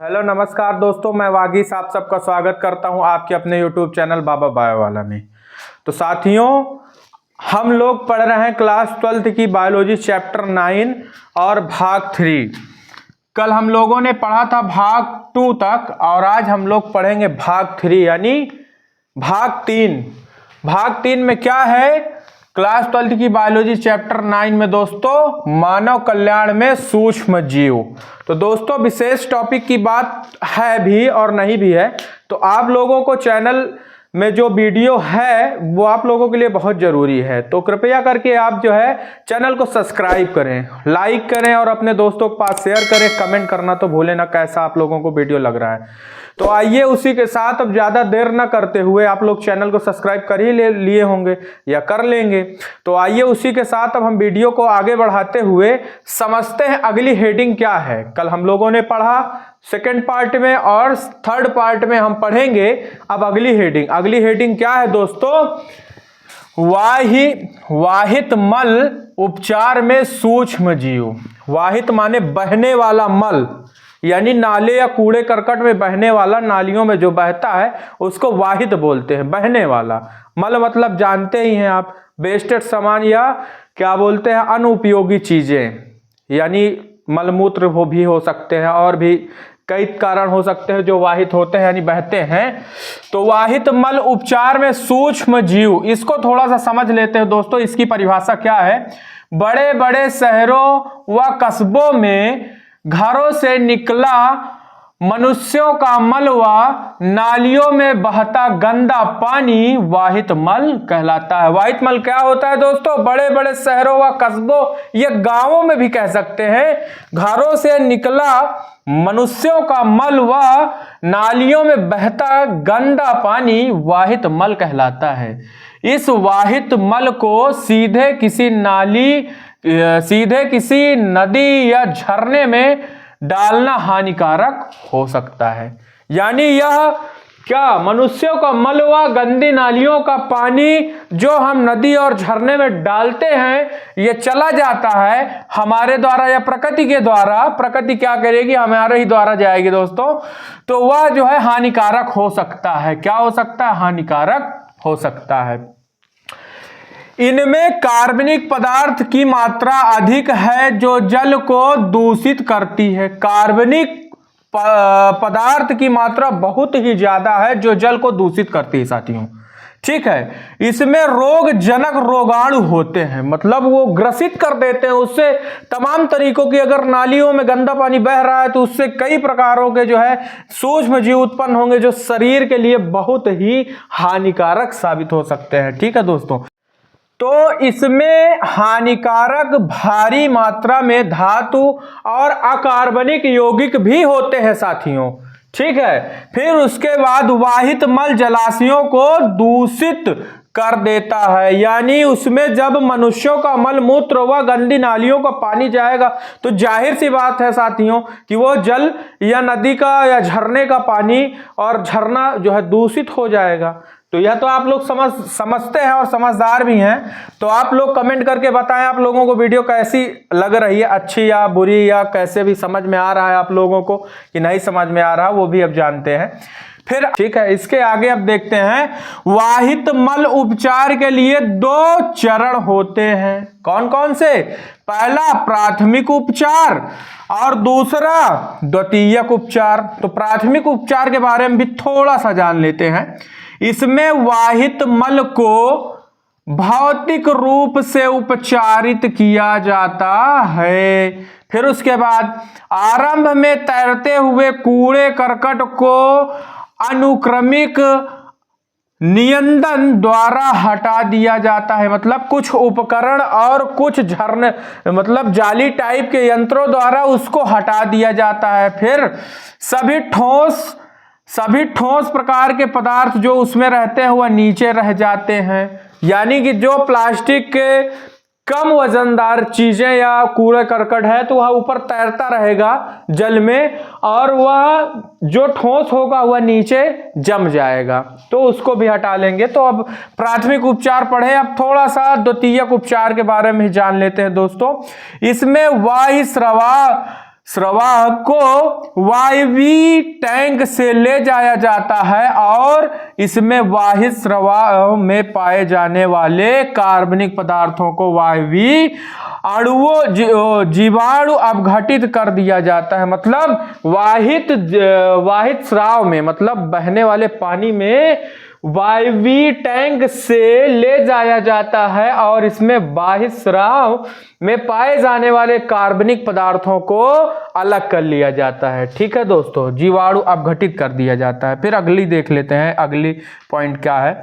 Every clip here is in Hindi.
हेलो नमस्कार दोस्तों, मैं वागीश आप सबका स्वागत करता हूं आपके अपने यूट्यूब चैनल बाबा बायो वाला में। तो साथियों, हम लोग पढ़ रहे हैं क्लास 12th की बायोलॉजी चैप्टर 9 और भाग 3। कल हम लोगों ने पढ़ा था भाग 2 तक और आज हम लोग पढ़ेंगे भाग 3 यानी भाग 3। भाग 3 में क्या है? क्लास 12th की बायोलॉजी चैप्टर 9 में दोस्तों मानव कल्याण में सूक्ष्म जीव। तो दोस्तों विशेष टॉपिक की बात है भी और नहीं भी है, तो आप लोगों को चैनल में जो वीडियो है वो आप लोगों के लिए बहुत ज़रूरी है। तो कृपया करके आप जो है चैनल को सब्सक्राइब करें, लाइक करें और अपने दोस्तों के पास शेयर करें। कमेंट करना तो भूलें ना कैसा आप लोगों को वीडियो लग रहा है। तो आइए उसी के साथ अब ज़्यादा देर ना करते हुए, आप लोग चैनल को सब्सक्राइब कर ही लिए होंगे या कर लेंगे, तो आइए उसी के साथ अब हम वीडियो को आगे बढ़ाते हुए समझते हैं अगली हेडिंग क्या है। कल हम लोगों ने पढ़ा सेकेंड पार्ट में और थर्ड पार्ट में हम पढ़ेंगे अब अगली हेडिंग। अगली हेडिंग क्या है दोस्तों? वाहित मल उपचार में सूक्ष्म जीव। वाहित माने बहने वाला मल, यानी नाले या कूड़े करकट में बहने वाला, नालियों में जो बहता है उसको वाहित बोलते हैं, बहने वाला। मल मतलब जानते ही हैं आप, वेस्टेड सामान या क्या बोलते हैं, अनुपयोगी चीजें, यानी मलमूत्र वो भी हो सकते हैं और भी कई कारण हो सकते हैं जो वाहित होते हैं यानी बहते हैं। तो वाहित मल उपचार में सूक्ष्म जीव, इसको थोड़ा सा समझ लेते हैं दोस्तों। इसकी परिभाषा क्या है? बड़े बड़े शहरों व कस्बों में घरों से निकला मनुष्यों का मल व नालियों में बहता गंदा पानी वाहित मल कहलाता है। वाहित मल क्या होता है दोस्तों? बड़े बड़े शहरों व कस्बों या गांवों में भी कह सकते हैं, घरों से निकला मनुष्यों का मल व नालियों में बहता गंदा पानी वाहित मल कहलाता है। इस वाहित मल को सीधे किसी नदी या झरने में डालना हानिकारक हो सकता है। यानी यह क्या, मनुष्यों का मल व गंदी नालियों का पानी जो हम नदी और झरने में डालते हैं, ये चला जाता है हमारे द्वारा या प्रकृति के द्वारा। प्रकृति क्या करेगी? हमारे ही द्वारा जाएगी दोस्तों। तो वह जो है हानिकारक हो सकता है। क्या हो सकता है? हानिकारक हो सकता है। इनमें कार्बनिक पदार्थ की मात्रा अधिक है जो जल को दूषित करती है। कार्बनिक पदार्थ की मात्रा बहुत ही ज्यादा है जो जल को दूषित करती है साथियों, ठीक है। इसमें रोगजनक रोगाणु होते हैं, मतलब वो ग्रसित कर देते हैं उससे तमाम तरीकों की। अगर नालियों में गंदा पानी बह रहा है तो उससे कई प्रकारों के जो है सूक्ष्म जीव उत्पन्न होंगे जो शरीर के लिए बहुत ही हानिकारक साबित हो सकते हैं, ठीक है दोस्तों। तो इसमें हानिकारक भारी मात्रा में धातु और अकार्बनिक यौगिक भी होते हैं साथियों, ठीक है। फिर उसके बाद वाहित मल जलाशयों को दूषित कर देता है, यानी उसमें जब मनुष्यों का मल मूत्र व गंदी नालियों का पानी जाएगा तो जाहिर सी बात है साथियों कि वो जल या नदी का या झरने का पानी और झरना जो है दूषित हो जाएगा। तो यह तो आप लोग समझते हैं और समझदार भी हैं। तो आप लोग कमेंट करके बताएं आप लोगों को वीडियो कैसी लग रही है, अच्छी या बुरी, या कैसे भी समझ में आ रहा है आप लोगों को कि नहीं समझ में आ रहा, वो भी अब जानते हैं। फिर ठीक है, इसके आगे अब देखते हैं वाहित मल उपचार के लिए 2 चरण होते हैं। कौन कौन से? पहला प्राथमिक उपचार और दूसरा द्वितीयक उपचार। तो प्राथमिक उपचार के बारे में भी थोड़ा सा जान लेते हैं। इसमें वाहित मल को भौतिक रूप से उपचारित किया जाता है। फिर उसके बाद आरंभ में तैरते हुए कूड़े करकट को अनुक्रमिक नियंत्रण द्वारा हटा दिया जाता है, मतलब कुछ उपकरण और कुछ झरने मतलब जाली टाइप के यंत्रों द्वारा उसको हटा दिया जाता है। फिर सभी ठोस प्रकार के पदार्थ जो उसमें रहते हैं वह नीचे रह जाते हैं, यानी कि जो प्लास्टिक के कम वजनदार चीजें या कूड़े करकट है तो वह ऊपर तैरता रहेगा जल में, और वह जो ठोस होगा वह नीचे जम जाएगा, तो उसको भी हटा लेंगे। तो अब प्राथमिक उपचार पढ़े, अब थोड़ा सा द्वितीयक उपचार के बारे में जान लेते हैं दोस्तों। इसमें वायु स्राव स्राव को वायवीय टैंक से ले जाया जाता है और इसमें वाहित स्राव में पाए जाने वाले कार्बनिक पदार्थों को वायवीय अणुओं जीवाणु अपघटित कर दिया जाता है। मतलब वाहित स्राव में, मतलब बहने वाले पानी में वायवीय टैंक से ले जाया जाता है और इसमें बाह्य स्राव में पाए जाने वाले कार्बनिक पदार्थों को अलग कर लिया जाता है। ठीक है दोस्तों, जीवाणु अपघटित कर दिया जाता है। फिर अगली देख लेते हैं, अगली पॉइंट क्या है।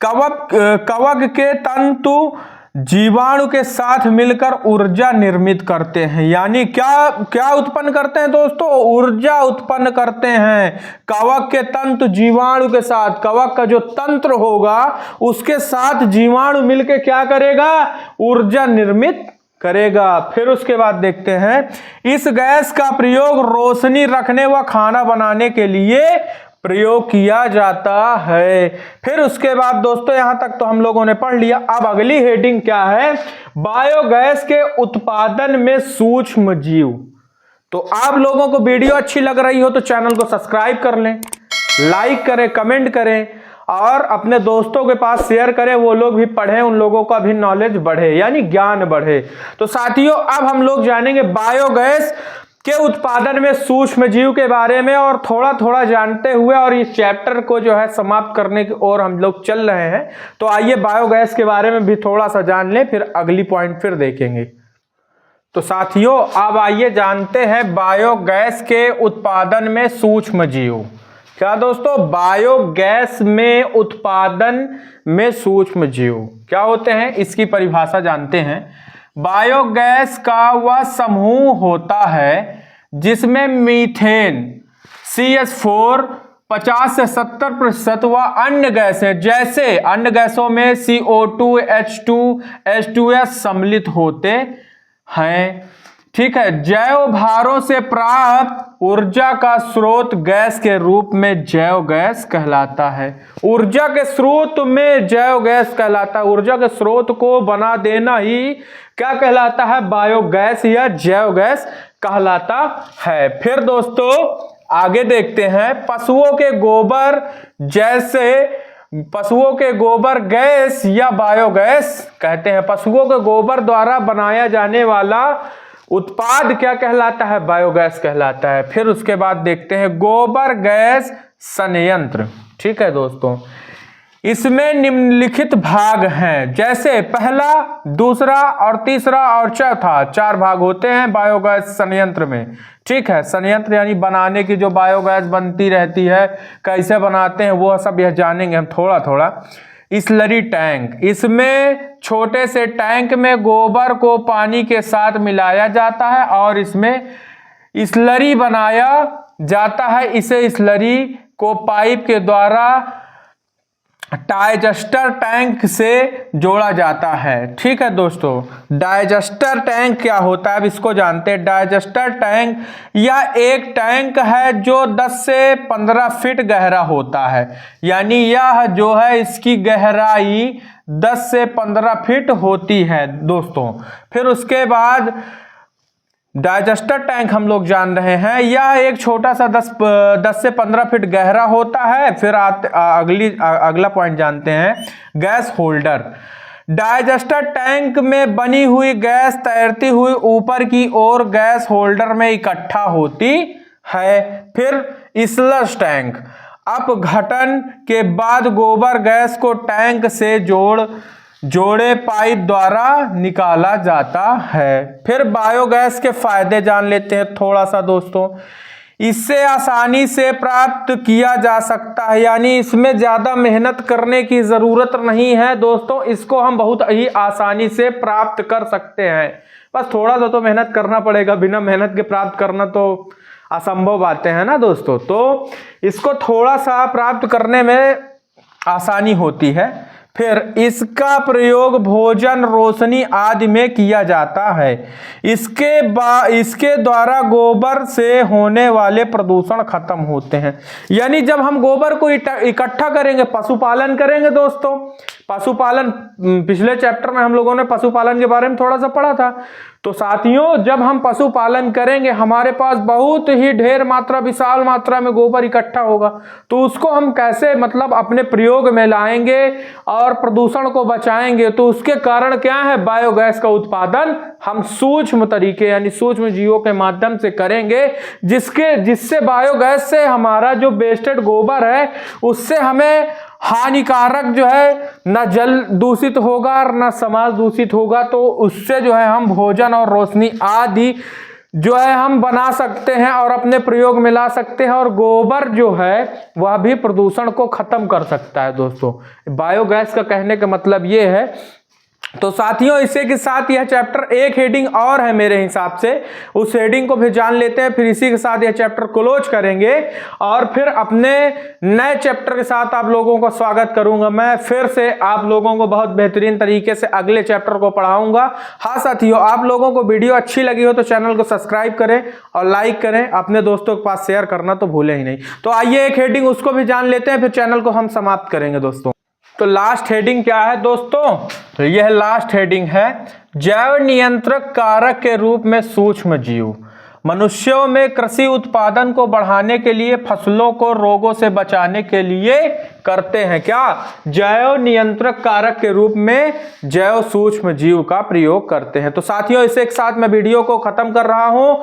कवक के तंतु जीवाणु के साथ मिलकर ऊर्जा निर्मित करते हैं। यानी क्या उत्पन्न करते हैं दोस्तों? ऊर्जा उत्पन्न करते हैं। कवक के तंतु जीवाणु के साथ, कवक का जो तंत्र होगा उसके साथ जीवाणु मिलकर क्या करेगा? ऊर्जा निर्मित करेगा। फिर उसके बाद देखते हैं, इस गैस का प्रयोग रोशनी रखने व खाना बनाने के लिए प्रयोग किया जाता है। फिर उसके बाद दोस्तों यहां तक तो हम लोगों ने पढ़ लिया। अब अगली हेडिंग क्या है? बायोगैस के उत्पादन में सूक्ष्म जीव। तो आप लोगों को वीडियो अच्छी लग रही हो तो चैनल को सब्सक्राइब कर लें, लाइक करें, कमेंट करें और अपने दोस्तों के पास शेयर करें, वो लोग भी पढ़ें, उन लोगों का भी नॉलेज बढ़े, यानी ज्ञान बढ़े। तो साथियों, अब हम लोग जानेंगे बायोगैस के उत्पादन में सूक्ष्म जीव के बारे में, और थोड़ा थोड़ा जानते हुए और इस चैप्टर को जो है समाप्त करने की ओर हम लोग चल रहे हैं। तो आइए बायोगैस के बारे में भी थोड़ा सा जान लें, फिर अगली पॉइंट फिर देखेंगे। तो साथियों, अब आइए जानते हैं बायोगैस के उत्पादन में सूक्ष्म जीव। क्या दोस्तों? बायोगैस में उत्पादन में सूक्ष्म जीव क्या होते हैं, इसकी परिभाषा जानते हैं। बायोगैस का वह समूह होता है जिसमें मीथेन CH4 50 से 70% व अन्य गैसें, जैसे अन्य गैसों में CO2 H2 H2S सम्मिलित होते हैं। ठीक है। जैव भारों से प्राप्त ऊर्जा का स्रोत गैस के रूप में जैव गैस कहलाता है। ऊर्जा के स्रोत में जैव गैस कहलाता है। ऊर्जा के स्रोत को बना देना ही क्या कहलाता है? बायोगैस या जैव गैस कहलाता है। फिर दोस्तों आगे देखते हैं, पशुओं के गोबर, जैसे पशुओं के गोबर गैस या बायोगैस कहते हैं। पशुओं के गोबर द्वारा बनाया जाने वाला उत्पाद क्या कहलाता है? बायोगैस कहलाता है। फिर उसके बाद देखते हैं गोबर गैस संयंत्र। ठीक है दोस्तों, इसमें निम्नलिखित भाग हैं, जैसे पहला, दूसरा और तीसरा और चौथा, 4 भाग होते हैं बायोगैस संयंत्र में। ठीक है। संयंत्र यानी बनाने की जो बायोगैस बनती रहती है, कैसे बनाते हैं वो सब यह जानेंगे हम थोड़ा थोड़ा। स्लरी टैंक, इसमें छोटे से टैंक में गोबर को पानी के साथ मिलाया जाता है और इसमें स्लरी बनाया जाता है। इसे स्लरी को पाइप के द्वारा डाइजेस्टर टैंक से जोड़ा जाता है। ठीक है दोस्तों, डाइजेस्टर टैंक क्या होता है अब इसको जानते हैं। डाइजेस्टर टैंक यह एक टैंक है जो 10 से 15 फीट गहरा होता है। यानी यह जो है इसकी गहराई 10 से 15 फीट होती है दोस्तों। फिर उसके बाद डाइजेस्टर टैंक हम लोग जान रहे हैं, यह एक छोटा सा 10 से 15 फीट गहरा होता है। फिर अगला पॉइंट जानते हैं, गैस होल्डर। डाइजेस्टर टैंक में बनी हुई गैस तैरती हुई ऊपर की ओर गैस होल्डर में इकट्ठा होती है। फिर स्लश टैंक, अपघटन के बाद गोबर गैस को टैंक से जोड़े पाइप द्वारा निकाला जाता है। फिर बायोगैस के फायदे जान लेते हैं थोड़ा सा दोस्तों। इससे आसानी से प्राप्त किया जा सकता है, यानी इसमें ज़्यादा मेहनत करने की ज़रूरत नहीं है दोस्तों। इसको हम बहुत ही आसानी से प्राप्त कर सकते हैं, बस थोड़ा सा तो मेहनत करना पड़ेगा। बिना मेहनत के प्राप्त करना तो असंभव बातें हैं ना दोस्तों। तो इसको थोड़ा सा प्राप्त करने में आसानी होती है। फिर इसका प्रयोग भोजन, रोशनी आदि में किया जाता है। इसके द्वारा गोबर से होने वाले प्रदूषण खत्म होते हैं। यानी जब हम गोबर को इकट्ठा करेंगे, पशुपालन करेंगे दोस्तों, पशुपालन पिछले चैप्टर में हम लोगों ने पशुपालन के बारे में थोड़ा सा पढ़ा था। तो साथियों, जब हम पशुपालन करेंगे हमारे पास बहुत ही ढेर मात्रा, विशाल मात्रा में गोबर इकट्ठा होगा, तो उसको हम कैसे मतलब अपने प्रयोग में लाएंगे और प्रदूषण को बचाएंगे। तो उसके कारण क्या है, बायोगैस का उत्पादन हम सूक्ष्म तरीके यानी सूक्ष्म जीवों के माध्यम से करेंगे, जिससे बायोगैस से हमारा जो वेस्टेड गोबर है उससे हमें हानिकारक जो है न जल दूषित होगा और न समाज दूषित होगा। तो उससे जो है हम भोजन और रोशनी आदि जो है हम बना सकते हैं और अपने प्रयोग में ला सकते हैं, और गोबर जो है वह भी प्रदूषण को खत्म कर सकता है। दोस्तों, बायोगैस का कहने का मतलब ये है। तो साथियों, इसी के साथ यह चैप्टर एक हेडिंग और है मेरे हिसाब से, उस हेडिंग को भी जान लेते हैं, फिर इसी के साथ यह चैप्टर क्लोज करेंगे और फिर अपने नए चैप्टर के साथ आप लोगों को स्वागत करूंगा। मैं फिर से आप लोगों को बहुत बेहतरीन तरीके से अगले चैप्टर को पढ़ाऊंगा। हाँ साथियों, आप लोगों को वीडियो अच्छी लगी हो तो चैनल को सब्सक्राइब करें और लाइक करें, अपने दोस्तों के पास शेयर करना तो भूलें ही नहीं। तो आइए एक हेडिंग उसको भी जान लेते हैं, फिर चैनल को हम समाप्त करेंगे। दोस्तों, तो लास्ट हेडिंग क्या है दोस्तों? तो यह लास्ट हेडिंग है, जैव नियंत्रक कारक के रूप में सूक्ष्म जीव मनुष्यों में कृषि उत्पादन को बढ़ाने के लिए, फसलों को रोगों से बचाने के लिए करते हैं क्या? जैव नियंत्रक कारक के रूप में जैव सूक्ष्म जीव का प्रयोग करते हैं। तो साथियों, इसे एक साथ मैं वीडियो को खत्म कर रहा हूं।